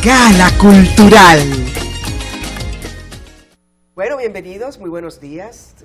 Gala Cultural. Bueno, bienvenidos, muy buenos días.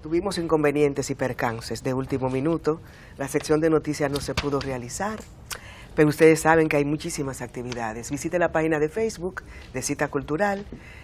Tuvimos inconvenientes y percances de último minuto. La sección de noticias no se pudo realizar, pero ustedes saben que hay muchísimas actividades. Visite la página de Facebook de Cita Cultural.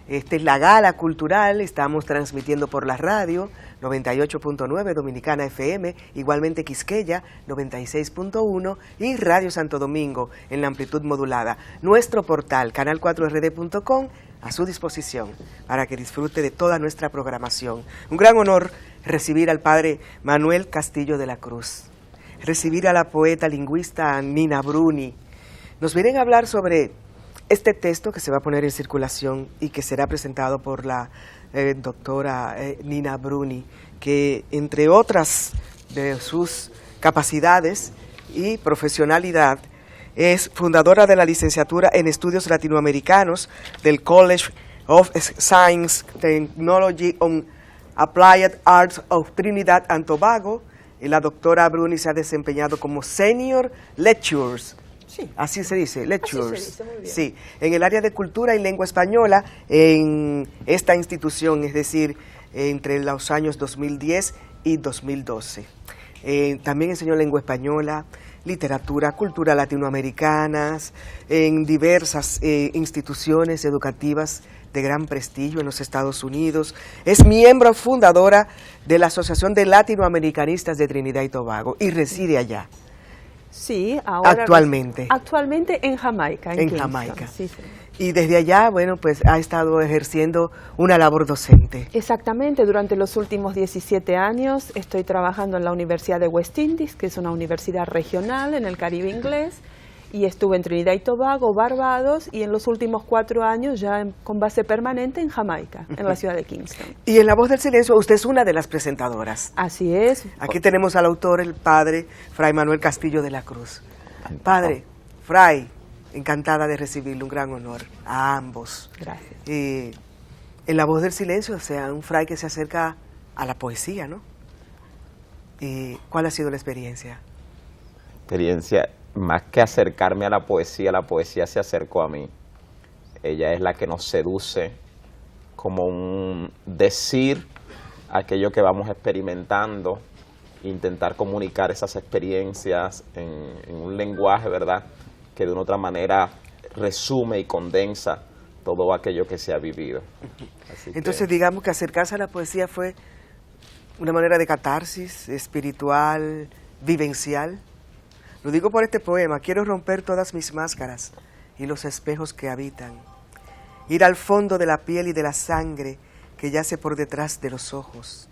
Esta es la Gala Cultural, estamos transmitiendo por la radio 98.9 Dominicana FM, igualmente Quisqueya 96.1 y Radio Santo Domingo en la amplitud modulada. Nuestro portal canal4rd.com a su disposición para que disfrute de toda nuestra programación. Un gran honor recibir al padre Manuel Castillo de la Cruz, recibir a la poeta lingüista Nina Bruni. Nos vienen a hablar sobre este texto que se va a poner en circulación y que será presentado por la doctora Nina Bruni, que entre otras de sus capacidades y profesionalidad es fundadora de la licenciatura en Estudios Latinoamericanos del College of Science Technology on Applied Arts of Trinidad and Tobago, y la doctora Bruni se ha desempeñado como Senior Lecturers. Sí, así se dice, lectures. Así se dice, muy bien. Sí, en el área de cultura y lengua española en esta institución, es decir, entre los años 2010 y 2012. También enseñó lengua española, literatura, cultura latinoamericanas, en diversas instituciones educativas de gran prestigio en los Estados Unidos. Es miembro fundadora de la Asociación de Latinoamericanistas de Trinidad y Tobago y reside allá. Sí, ahora actualmente en Jamaica. En Jamaica. Sí, sí. Y desde allá, bueno, pues ha estado ejerciendo una labor docente. Exactamente, durante los últimos 17 años estoy trabajando en la Universidad de West Indies, que es una universidad regional en el Caribe inglés, y estuve en Trinidad y Tobago, Barbados, y en los últimos 4 años ya con base permanente en Jamaica, en la ciudad de Kingston. Y en La Voz del Silencio, usted es una de las presentadoras. Así es. Aquí tenemos al autor, el padre Fray Manuel Castillo de la Cruz. Padre, Fray, encantada de recibirle, un gran honor a ambos. Gracias. En La Voz del Silencio, o sea, un fray que se acerca a la poesía, ¿no? ¿Cuál ha sido la experiencia? Más que acercarme a la poesía se acercó a mí. Ella es la que nos seduce, como un decir aquello que vamos experimentando, intentar comunicar esas experiencias en un lenguaje, ¿verdad?, que de una otra manera resume y condensa todo aquello que se ha vivido. Entonces, digamos que acercarse a la poesía fue una manera de catarsis espiritual, vivencial. Lo digo por este poema: quiero romper todas mis máscaras y los espejos que habitan, ir al fondo de la piel y de la sangre que yace por detrás de los ojos,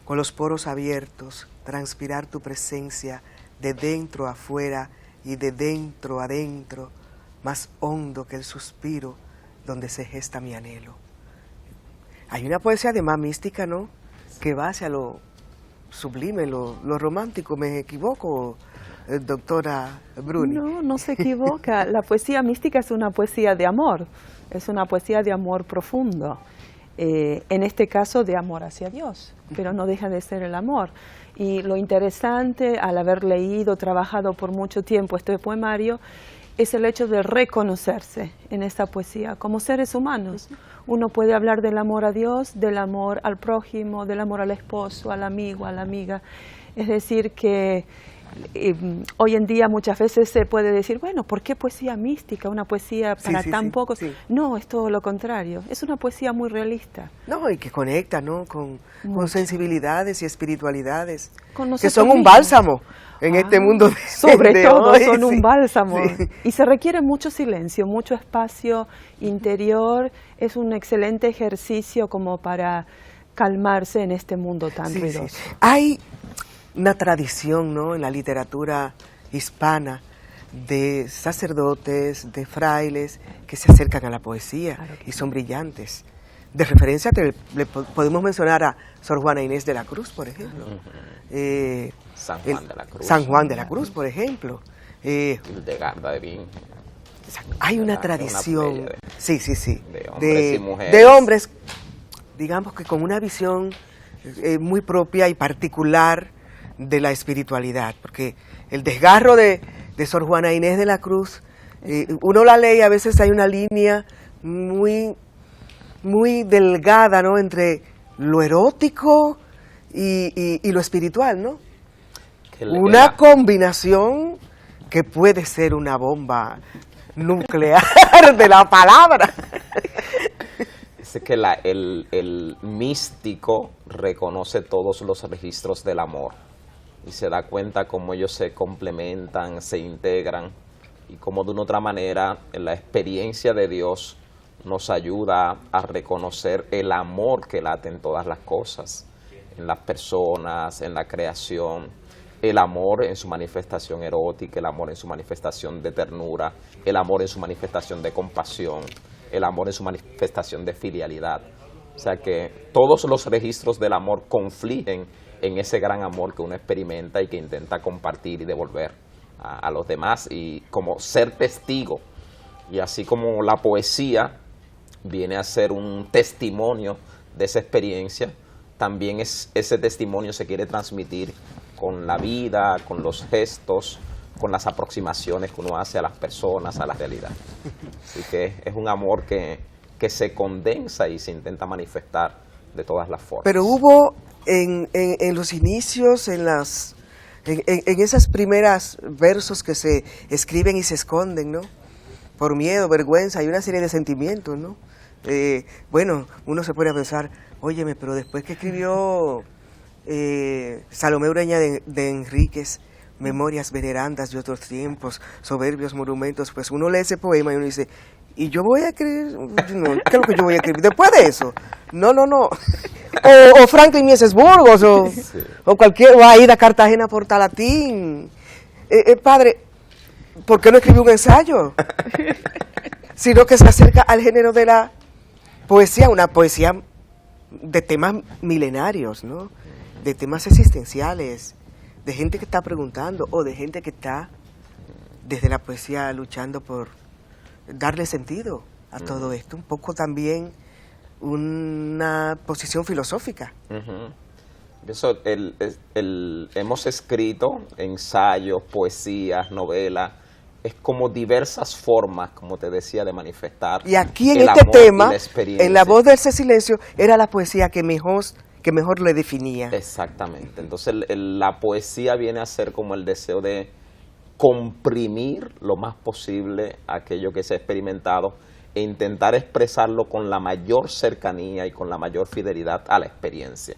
con los poros abiertos, transpirar tu presencia de dentro a afuera y de dentro a adentro, más hondo que el suspiro donde se gesta mi anhelo. Hay una poesía además mística, ¿no?, que va hacia lo sublime, lo romántico. ¿Me equivoco, doctora Bruni? No, no se equivoca. La poesía mística es una poesía de amor, es una poesía de amor profundo. En este caso de amor hacia Dios, pero no deja de ser el amor. Y lo interesante, al haber leído, trabajado por mucho tiempo este poemario, es el hecho de reconocerse en esta poesía como seres humanos. Uno puede hablar del amor a Dios, del amor al prójimo, del amor al esposo, al amigo, a la amiga. Es decir, que hoy en día muchas veces se puede decir, bueno, ¿por qué poesía mística? Una poesía para tan pocos. Sí. No, es todo lo contrario. Es una poesía muy realista. No, y que conecta, ¿no?, con sensibilidades y espiritualidades que son mismos. Un bálsamo en este mundo sobre todo hoy, son un bálsamo. Sí. Y se requiere mucho silencio, mucho espacio interior. Es un excelente ejercicio como para calmarse en este mundo tan ruidoso. Sí. Hay una tradición, ¿no?, en la literatura hispana de sacerdotes, de frailes que se acercan a la poesía, claro, y son brillantes. De referencia le podemos mencionar a Sor Juana Inés de la Cruz, por ejemplo. San Juan de la Cruz. San Juan de la Cruz, por ejemplo. Hildegarda de Bingen. Hay una tradición, sí, de hombres y mujeres. De hombres, digamos que con una visión muy propia y particular de la espiritualidad, porque el desgarro de Sor Juana Inés de la Cruz Uno la lee y a veces hay una línea muy, muy delgada, ¿no?, entre lo erótico y lo espiritual, ¿no? Una combinación que puede ser una bomba nuclear de la palabra. Es que el místico reconoce todos los registros del amor y se da cuenta cómo ellos se complementan, se integran, y cómo de una otra manera la experiencia de Dios nos ayuda a reconocer el amor que late en todas las cosas, en las personas, en la creación, el amor en su manifestación erótica, el amor en su manifestación de ternura, el amor en su manifestación de compasión, el amor en su manifestación de filialidad. O sea que todos los registros del amor confluyen en ese gran amor que uno experimenta y que intenta compartir y devolver a los demás, y como ser testigo. Y así como la poesía viene a ser un testimonio de esa experiencia, también ese testimonio se quiere transmitir con la vida, con los gestos, con las aproximaciones que uno hace a las personas, a la realidad. Así que es un amor que se condensa y se intenta manifestar de todas las formas. Pero hubo en los inicios, en esas primeras versos que se escriben y se esconden, ¿no?, por miedo, vergüenza, hay una serie de sentimientos, ¿no? Bueno, uno se pone a pensar, óyeme, pero después que escribió Salomé Ureña de Enríquez, Memorias venerandas de otros tiempos, soberbios monumentos, pues uno lee ese poema y uno dice, ¿y yo voy a escribir? No, ¿qué es lo que yo voy a escribir después de eso? No. O Franklin Mieses Burgos, o cualquier, o Aida Cartagena Portalatín. Padre, ¿por qué no escribió un ensayo? Sino que se acerca al género de la poesía, una poesía de temas milenarios, ¿no?, de temas existenciales, de gente que está preguntando, o de gente que está desde la poesía luchando por darle sentido a todo esto, un poco también una posición filosófica. Eso, hemos escrito ensayos, poesías, novelas, es como diversas formas, como te decía, de manifestar. Y aquí en este tema, en La voz del silencio, era la poesía que mejor le definía. Exactamente. Entonces la poesía viene a ser como el deseo de comprimir lo más posible aquello que se ha experimentado e intentar expresarlo con la mayor cercanía y con la mayor fidelidad a la experiencia.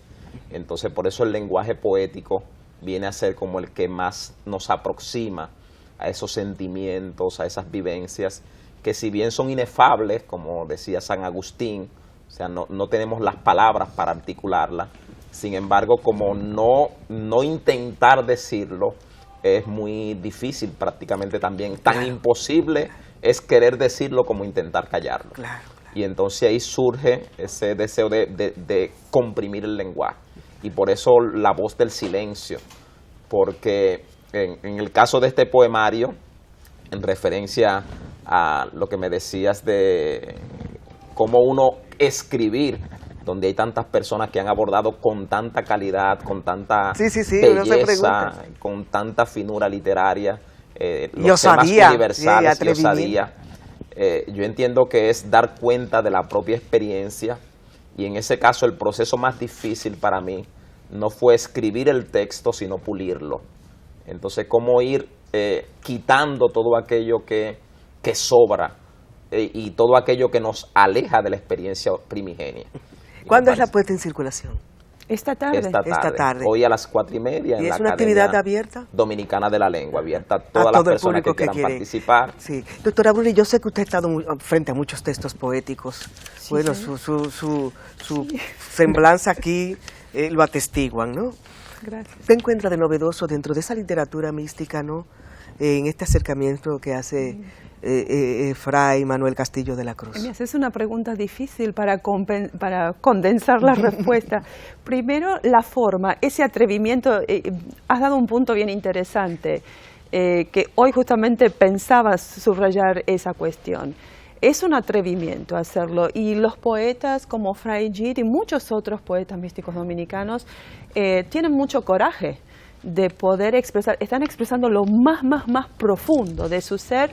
Entonces por eso el lenguaje poético viene a ser como el que más nos aproxima a esos sentimientos, a esas vivencias, que si bien son inefables, como decía San Agustín, o sea, no tenemos las palabras para articularlas, sin embargo, como no intentar decirlo es muy difícil, prácticamente también, tan imposible es querer decirlo como intentar callarlo. Claro. Y entonces ahí surge ese deseo de comprimir el lenguaje. Y por eso la voz del silencio, porque en el caso de este poemario, en referencia a lo que me decías de cómo uno escribir, donde hay tantas personas que han abordado con tanta calidad, con tanta belleza, con tanta finura literaria, los temas universales y osadía. Yo entiendo que es dar cuenta de la propia experiencia, y en ese caso el proceso más difícil para mí no fue escribir el texto, sino pulirlo. Entonces, cómo ir quitando todo aquello que sobra y todo aquello que nos aleja de la experiencia primigenia. ¿Cuándo es la puesta en circulación? Esta tarde. Esta tarde. Hoy a las 4:30 en ¿Y la es una Academia actividad abierta? Dominicana de la Lengua, abierta a todas las personas que quieran participar. Sí. Doctora Bruni, yo sé que usted ha estado frente a muchos textos poéticos. Sí, bueno, sí. su semblanza aquí lo atestiguan, ¿no? Gracias. ¿Qué encuentra de novedoso dentro de esa literatura mística, ¿no?, en este acercamiento que hace Fray Manuel Castillo de la Cruz? Me haces una pregunta difícil para condensar la respuesta. Primero, la forma, ese atrevimiento. Has dado un punto bien interesante, que hoy justamente pensaba subrayar esa cuestión. Es un atrevimiento hacerlo, y los poetas como Fray Gil y muchos otros poetas místicos dominicanos tienen mucho coraje de poder expresar, están expresando lo más profundo de su ser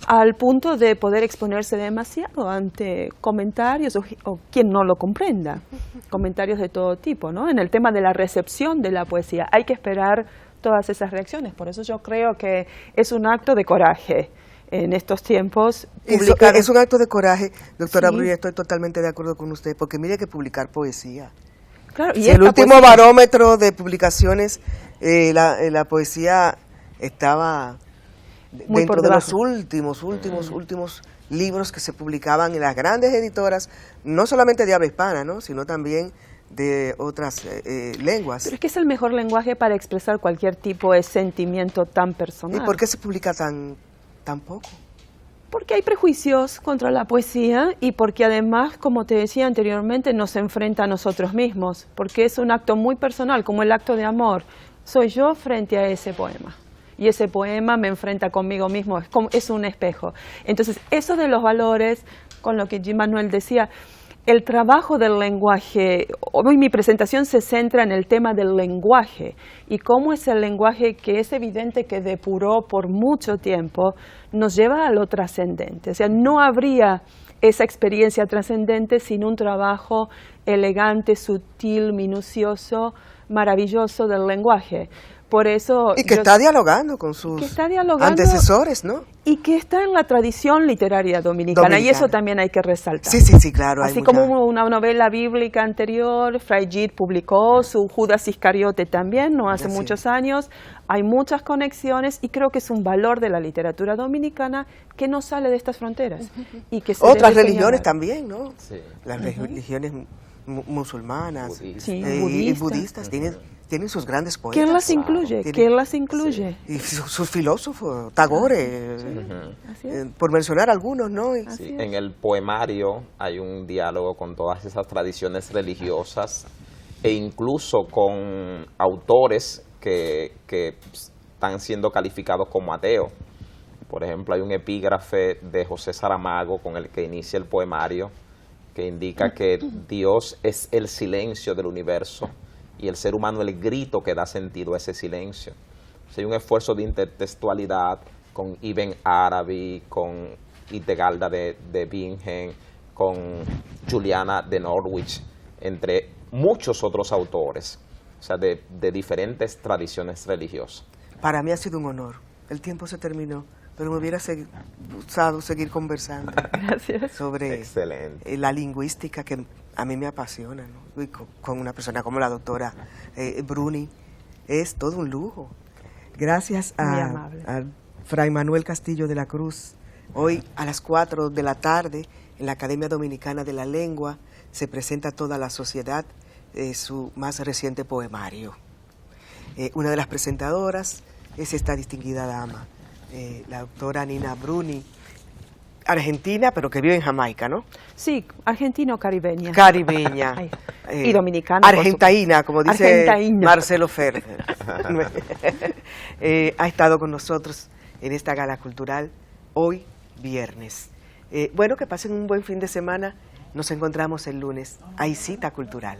al punto de poder exponerse demasiado ante comentarios o quien no lo comprenda, comentarios de todo tipo, ¿no? En el tema de la recepción de la poesía hay que esperar todas esas reacciones, por eso yo creo que es un acto de coraje en estos tiempos. Es un acto de coraje, doctora Sí. Bruni, estoy totalmente de acuerdo con usted, porque mire que publicar poesía. Claro, y Si el esta último poesía- barómetro de publicaciones, la poesía estaba Muy dentro por de los debajo. últimos libros que se publicaban en las grandes editoras, no solamente de habla hispana, ¿no? Sino también de otras lenguas. Pero es que es el mejor lenguaje para expresar cualquier tipo de sentimiento tan ¿Y personal. por qué se publica tan poco? Porque hay prejuicios contra la poesía y porque además, como te decía anteriormente, nos enfrenta a nosotros mismos, porque es un acto muy personal, como el acto de amor. Soy yo frente a ese poema. Y ese poema me enfrenta conmigo mismo, es un espejo. Entonces, eso de los valores, con lo que Jim Manuel decía, el trabajo del lenguaje, hoy mi presentación se centra en el tema del lenguaje y cómo es el lenguaje que es evidente que depuró por mucho tiempo, nos lleva a lo trascendente. O sea, no habría esa experiencia trascendente sin un trabajo elegante, sutil, minucioso, maravilloso del lenguaje. Por eso Y que está dialogando con sus antecesores, ¿no? y que está en la tradición literaria dominicana, y eso también hay que resaltar. Sí, claro. Así como una novela bíblica anterior, Fray Gid publicó su Judas Iscariote también, no hace muchos años. Hay muchas conexiones y creo que es un valor de la literatura dominicana que no sale de estas fronteras. Y que otras religiones también, ¿no? Sí. Las religiones musulmanas Budistas. y budistas tienen sus grandes poetas. ¿Quién las incluye? ¿Quién las incluye? Sí. Y sus filósofos, Tagore, Así es. por mencionar algunos, ¿no? Sí, en el poemario hay un diálogo con todas esas tradiciones religiosas e incluso con autores que están siendo calificados como ateos. Por ejemplo, hay un epígrafe de José Saramago con el que inicia el poemario que indica que Dios es el silencio del universo y el ser humano el grito que da sentido a ese silencio. O sea, hay un esfuerzo de intertextualidad con Ibn Arabi, con Hildegard de Bingen, con Juliana de Norwich, entre muchos otros autores, o sea, de diferentes tradiciones religiosas. Para mí ha sido un honor. El tiempo se terminó, pero me hubiera gustado seguir conversando Gracias. sobre Excelente. la lingüística que a mí me apasiona, ¿no? Y con una persona como la doctora Bruni es todo un lujo. Gracias a Fray Manuel Castillo de la Cruz. Hoy a las 4 de la tarde en la Academia Dominicana de la Lengua se presenta a toda la sociedad su más reciente poemario. Una de las presentadoras es esta distinguida dama, la doctora Nina Bruni, argentina, pero que vive en Jamaica, ¿no? Sí, argentino-caribeña. Caribeña. Y dominicana. Argentaína, como dice Argentaína. Marcelo Ferrer. Ha estado con nosotros en esta gala cultural hoy, viernes. Bueno, que pasen un buen fin de semana. Nos encontramos el lunes. Hay cita cultural.